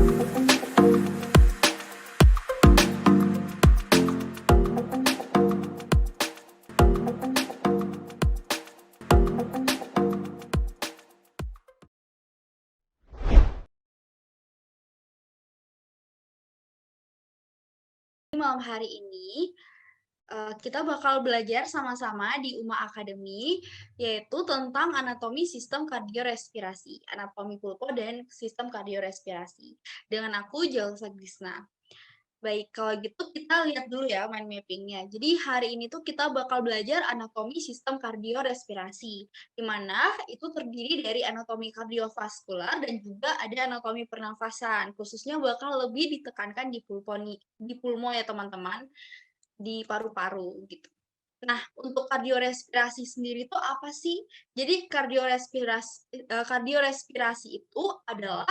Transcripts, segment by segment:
Malam hari ini, kita bakal belajar sama-sama di UMA Academy, yaitu tentang anatomi sistem kardiorespirasi, anatomi pulpo dan sistem kardiorespirasi. Dengan aku, Jalsa Grisna. Baik, kalau gitu kita lihat dulu ya mind mapping-nya. Jadi hari ini tuh kita bakal belajar anatomi sistem kardiorespirasi, di mana itu terdiri dari anatomi kardiovaskular dan juga ada anatomi pernafasan. Khususnya bakal lebih ditekankan di pulmo ya teman-teman, di paru-paru gitu. Nah, untuk kardiorespirasi sendiri itu apa sih? Jadi kardiorespirasi itu adalah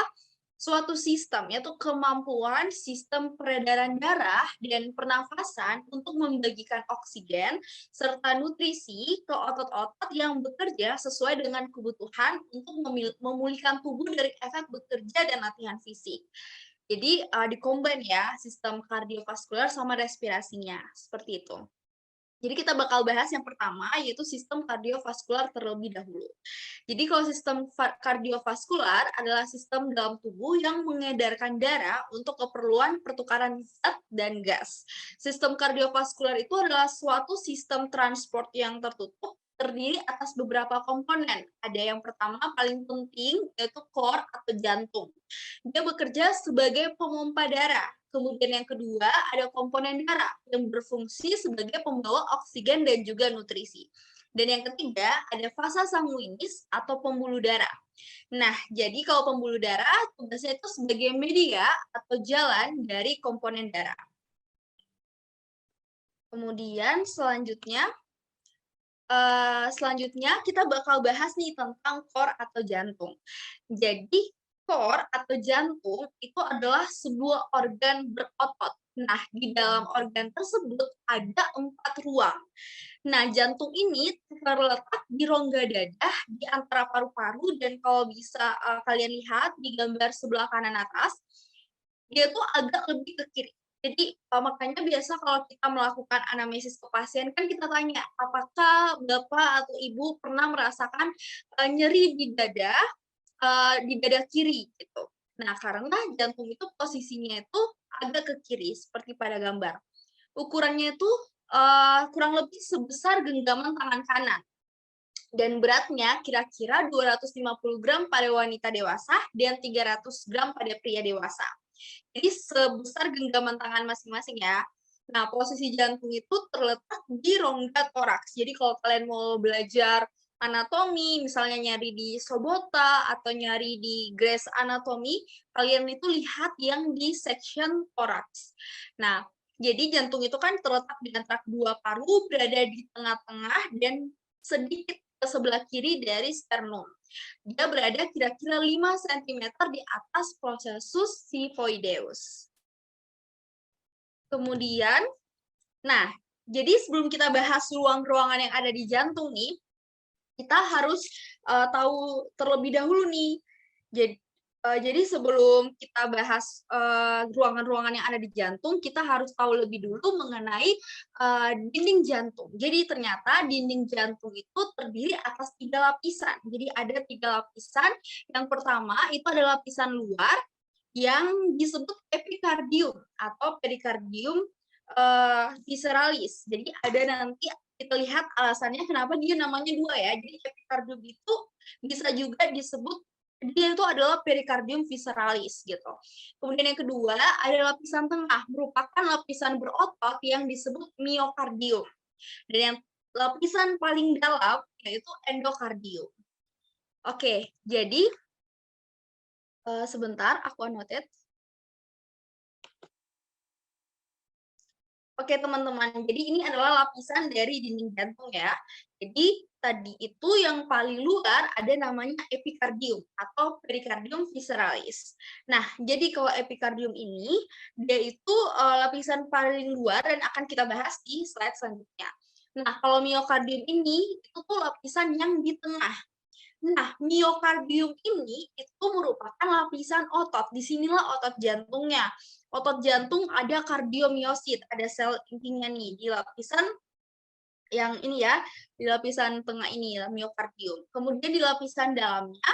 suatu sistem, yaitu kemampuan sistem peredaran darah dan pernafasan untuk membagikan oksigen serta nutrisi ke otot-otot yang bekerja sesuai dengan kebutuhan untuk memulihkan tubuh dari efek bekerja dan latihan fisik. Jadi dikombin ya sistem kardiovaskular sama respirasinya, seperti itu. Jadi kita bakal bahas yang pertama, yaitu sistem kardiovaskular terlebih dahulu. Jadi kalau sistem kardiovaskular adalah sistem dalam tubuh yang mengedarkan darah untuk keperluan pertukaran zat dan gas. Sistem kardiovaskular itu adalah suatu sistem transport yang tertutup, terdiri atas beberapa komponen. Ada yang pertama paling penting, yaitu core atau jantung. Dia bekerja sebagai pompa darah. Kemudian yang kedua, ada komponen darah yang berfungsi sebagai pembawa oksigen dan juga nutrisi. Dan yang ketiga, ada vasa sanguinis atau pembuluh darah. Nah, jadi kalau pembuluh darah tugasnya itu sebagai media atau jalan dari komponen darah. Kemudian selanjutnya kita bakal bahas nih tentang core atau jantung. Jadi core atau jantung itu adalah sebuah organ berotot. Nah, di dalam organ tersebut ada 4 ruang. Nah, jantung ini terletak di rongga dadah di antara paru-paru dan kalau bisa kalian lihat di gambar sebelah kanan atas, dia tuh agak lebih ke kiri. Jadi makanya biasa kalau kita melakukan anamnesis ke pasien kan kita tanya, apakah Bapak atau Ibu pernah merasakan nyeri di dada kiri gitu. Nah, karena jantung itu posisinya itu agak ke kiri seperti pada gambar. Ukurannya itu kurang lebih sebesar genggaman tangan kanan. Dan beratnya kira-kira 250 gram pada wanita dewasa dan 300 gram pada pria dewasa. Jadi sebesar genggaman tangan masing-masing ya. Nah, posisi jantung itu terletak di rongga toraks. Jadi kalau kalian mau belajar anatomi, misalnya nyari di Sobota atau nyari di Grey's Anatomy, kalian itu lihat yang di section toraks. Nah, jadi jantung itu kan terletak di antara dua paru, berada di tengah-tengah dan sedikit ke sebelah kiri dari sternum. Dia berada kira-kira 5 cm di atas processus xiphoideus. Kemudian, nah, jadi sebelum kita bahas ruang-ruangan yang ada di jantung nih, kita harus tahu terlebih dahulu nih. Jadi sebelum kita bahas ruangan-ruangan yang ada di jantung, kita harus tahu lebih dulu mengenai dinding jantung. Jadi ternyata dinding jantung itu terdiri atas 3 lapisan. Jadi ada 3 lapisan. Yang pertama itu adalah lapisan luar yang disebut epikardium atau perikardium visceralis. Jadi ada nanti kita lihat alasannya kenapa dia namanya 2 ya. Jadi epikardium itu bisa juga disebut dia itu adalah perikardium visceralis gitu. Kemudian yang kedua ada lapisan tengah, merupakan lapisan berotot yang disebut miokardium. Dan yang lapisan paling dalam yaitu endokardium. Oke, jadi sebentar aku annotate. Oke teman-teman, jadi ini adalah lapisan dari dinding jantung ya. Jadi tadi itu yang paling luar ada namanya epikardium atau perikardium visceralis. Nah, jadi kalau epikardium ini dia itu lapisan paling luar dan akan kita bahas di slide selanjutnya. Nah, kalau miokardium ini itu tuh lapisan yang di tengah. Nah, miokardium ini itu merupakan lapisan otot. Disinilah otot jantungnya. Otot jantung ada kardiomiosit, ada sel intinya nih di lapisan yang ini ya, di lapisan tengah ini miokardium. Kemudian di lapisan dalamnya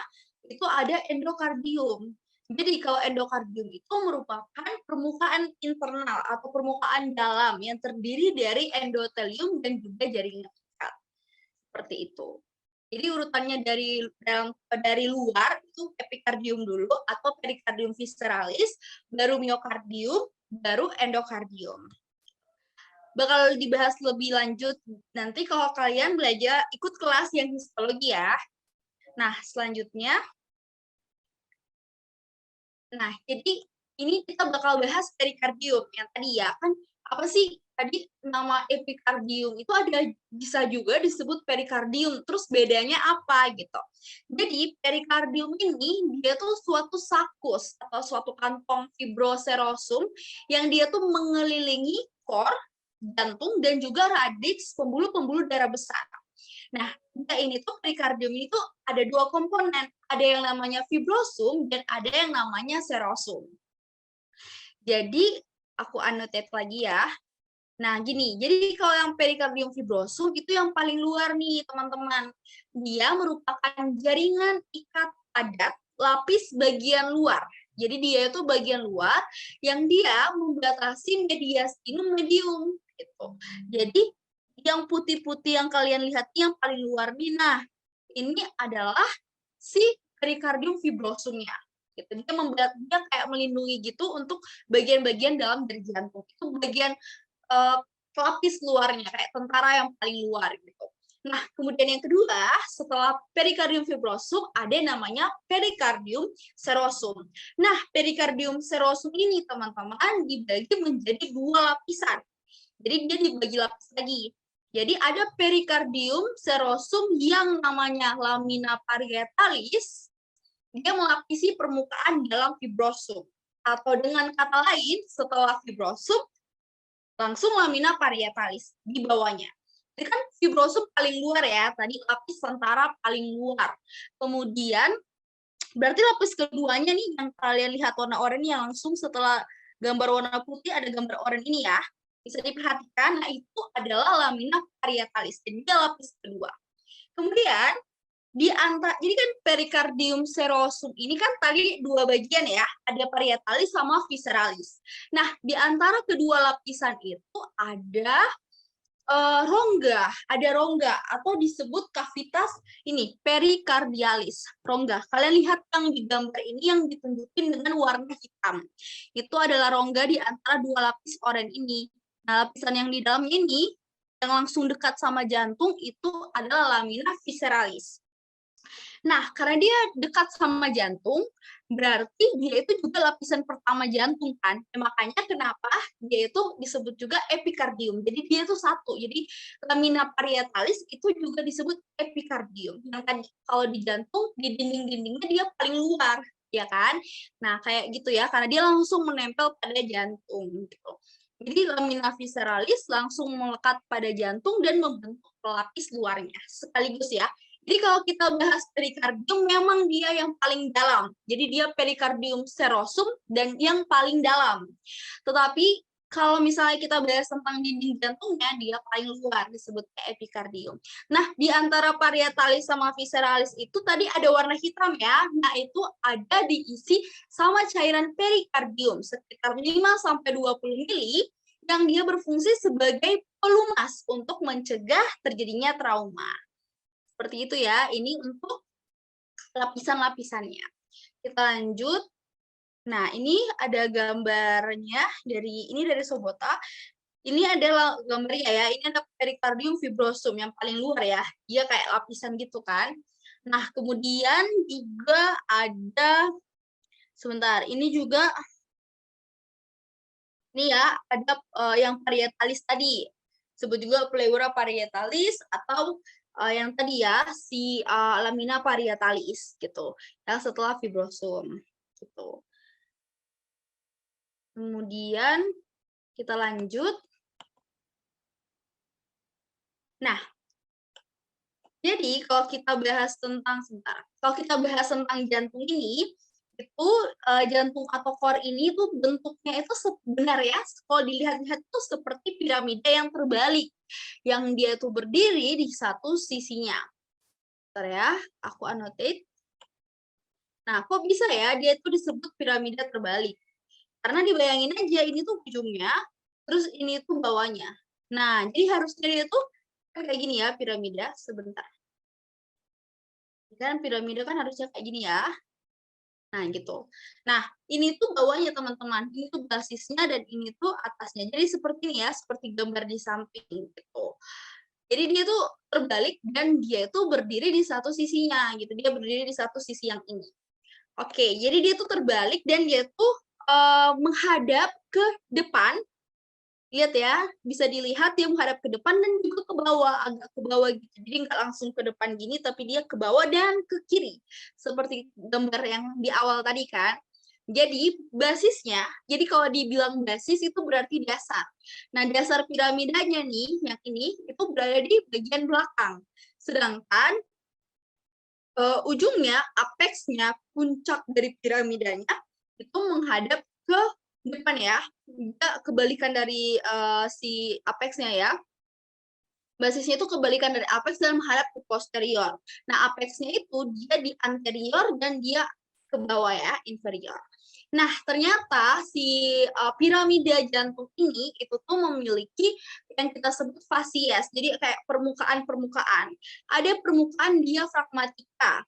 itu ada endokardium. Jadi kalau endokardium itu merupakan permukaan internal atau permukaan dalam yang terdiri dari endotelium dan juga jaringan ikat. Seperti itu. Jadi urutannya dari luar itu epikardium dulu atau perikardium visceralis, baru miokardium, baru endokardium. Bakal dibahas lebih lanjut nanti kalau kalian belajar ikut kelas yang histologi ya. Nah, selanjutnya jadi ini kita bakal bahas perikardium yang tadi ya kan apa sih tadi nama epikardium itu ada bisa juga disebut perikardium. Terus bedanya apa gitu. Jadi perikardium ini dia tuh suatu sakus atau suatu kantong fibroserosum yang dia tuh mengelilingi kor, jantung dan juga radiks pembuluh-pembuluh darah besar. Nah, ini tuh perikardium itu ada dua komponen, ada yang namanya fibrosum dan ada yang namanya serosum. Jadi aku annotate lagi ya. Nah, gini, jadi kalau yang perikardium fibrosum itu yang paling luar nih, teman-teman. Dia merupakan jaringan ikat padat lapis bagian luar. Jadi dia itu bagian luar yang dia membatasi medias inum medium gitu. Jadi yang putih-putih yang kalian lihat yang paling luar nih, nah ini adalah si perikardium fibrosumnya. Gitu. Dia kayak melindungi gitu untuk bagian-bagian dalam dari jantung. Itu bagian pelapis luarnya, kayak tentara yang paling luar gitu. Nah, kemudian yang kedua, setelah perikardium fibrosum, ada yang namanya perikardium serosum. Nah, perikardium serosum ini, teman-teman, dibagi menjadi dua lapisan. Jadi dia dibagi lapis lagi. Jadi ada perikardium serosum yang namanya lamina parietalis, dia melapisi permukaan dalam fibrosum. Atau dengan kata lain, setelah fibrosum, langsung lamina parietalis di bawahnya. Jadi kan fibrosum paling luar ya, tadi lapis tentara paling luar. Kemudian, berarti lapis keduanya nih yang kalian lihat warna oranye yang langsung setelah gambar warna putih ada gambar oranye ini ya. Bisa diperhatikan, nah itu adalah lamina parietalis. Jadi dia lapis kedua. Kemudian jadi kan perikardium serosum ini kan tadi dua bagian ya, ada parietalis sama visceralis. Nah, di antara kedua lapisan itu ada rongga atau disebut kavitas ini perikardialis, rongga. Kalian lihat yang di gambar ini yang ditunjukin dengan warna hitam. Itu adalah rongga di antara dua lapis oranye ini. Nah, lapisan yang di dalamnya ini yang langsung dekat sama jantung itu adalah lamina visceralis. Nah, karena dia dekat sama jantung, berarti dia itu juga lapisan pertama jantung kan. Makanya kenapa dia itu disebut juga epikardium. Jadi dia itu satu. Jadi lamina parietalis itu juga disebut epikardium. Yang tadi kalau di jantung, di dinding-dindingnya dia paling luar, ya kan? Nah, kayak gitu ya, karena dia langsung menempel pada jantung gitu. Jadi lamina visceralis langsung melekat pada jantung dan membentuk pelapis luarnya. Sekaligus ya, jadi kalau kita bahas perikardium, memang dia yang paling dalam. Jadi dia perikardium serosum dan yang paling dalam. Tetapi kalau misalnya kita bahas tentang dinding jantungnya, dia paling luar disebut epikardium. Nah, di antara parietalis sama visceralis itu tadi ada warna hitam ya. Nah, itu ada diisi sama cairan perikardium sekitar 5-20 mili yang dia berfungsi sebagai pelumas untuk mencegah terjadinya trauma. Seperti itu ya, ini untuk lapisan-lapisannya. Kita lanjut. Nah, ini ada gambarnya dari Sobota. Ini adalah gambarnya ya, ini ada perikardium fibrosum yang paling luar ya. Dia kayak lapisan gitu kan. Nah, kemudian juga ada sebentar, ini juga ini ya, ada yang parietalis tadi. Sebut juga pleura parietalis atau yang tadi ya si lamina parietalis gitu yang setelah fibrosum gitu. Kemudian kita lanjut. Nah, Jadi kalau kita bahas tentang kalau kita bahas tentang jantung ini, itu, jantung atau core ini tuh bentuknya itu sebenarnya kalau dilihat-lihat itu seperti piramida yang terbalik, yang dia tuh berdiri di satu sisinya. Bentar ya, aku annotate. Nah, kok bisa ya dia tuh disebut piramida terbalik? Karena dibayangin aja ini tuh ujungnya, terus ini tuh bawahnya. Nah, jadi harusnya dia tuh kayak gini ya piramida, sebentar. Kan piramida kan harusnya kayak gini ya. Nah, gitu. Nah, ini tuh bawahnya teman-teman, ini tuh basisnya dan ini tuh atasnya. Jadi seperti ini ya, seperti gambar di samping gitu. Jadi dia tuh terbalik dan dia itu berdiri di satu sisinya gitu. Dia berdiri di satu sisi yang ini. Oke, jadi dia tuh terbalik dan dia tuh menghadap ke depan. Lihat ya, bisa dilihat dia menghadap ke depan dan juga ke bawah, agak ke bawah gitu. Jadi nggak langsung ke depan gini, tapi dia ke bawah dan ke kiri. Seperti gambar yang di awal tadi kan. Jadi basisnya, jadi kalau dibilang basis itu berarti dasar. Nah, dasar piramidanya nih, yang ini, itu berada di bagian belakang. Sedangkan ujungnya, apeksnya, puncak dari piramidanya, itu menghadap ke depan ya, kebalikan dari si apeksnya ya. Basisnya itu kebalikan dari apex dan menghadap ke posterior. Nah, apexnya itu dia di anterior dan dia ke bawah ya, inferior. Nah, ternyata si piramida jantung ini itu tuh memiliki yang kita sebut fasies. Jadi kayak permukaan-permukaan. Ada permukaan diafragmatika,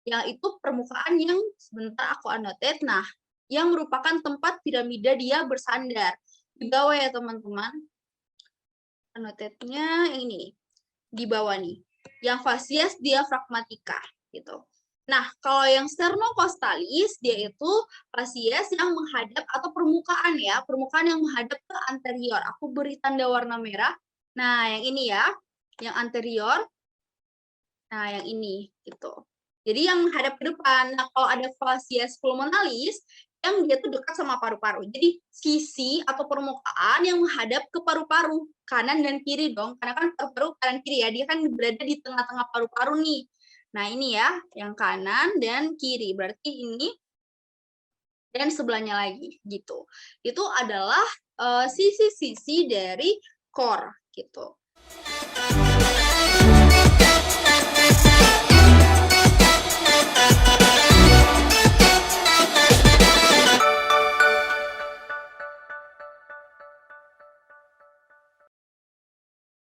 yang itu permukaan yang sebentar aku annotate. Nah, yang merupakan tempat piramida dia bersandar. Di bawah ya, teman-teman. Annotate-nya ini di bawah nih, yang fasies diafragmatika gitu. Nah, kalau yang sternocostalis dia itu fasies yang menghadap atau permukaan ya, permukaan yang menghadap ke anterior. Aku beri tanda warna merah. Nah, yang ini ya, yang anterior. Nah, yang ini gitu. Jadi yang menghadap ke depan. Nah, kalau ada fasies pulmonalis yang dia tuh dekat sama paru-paru. Jadi sisi atau permukaan yang menghadap ke paru-paru, kanan dan kiri dong. Karena kan paru-paru kanan kiri ya, dia kan berada di tengah-tengah paru-paru nih. Nah, ini ya, yang kanan dan kiri. Berarti ini dan sebelahnya lagi gitu. Itu adalah sisi-sisi dari core gitu.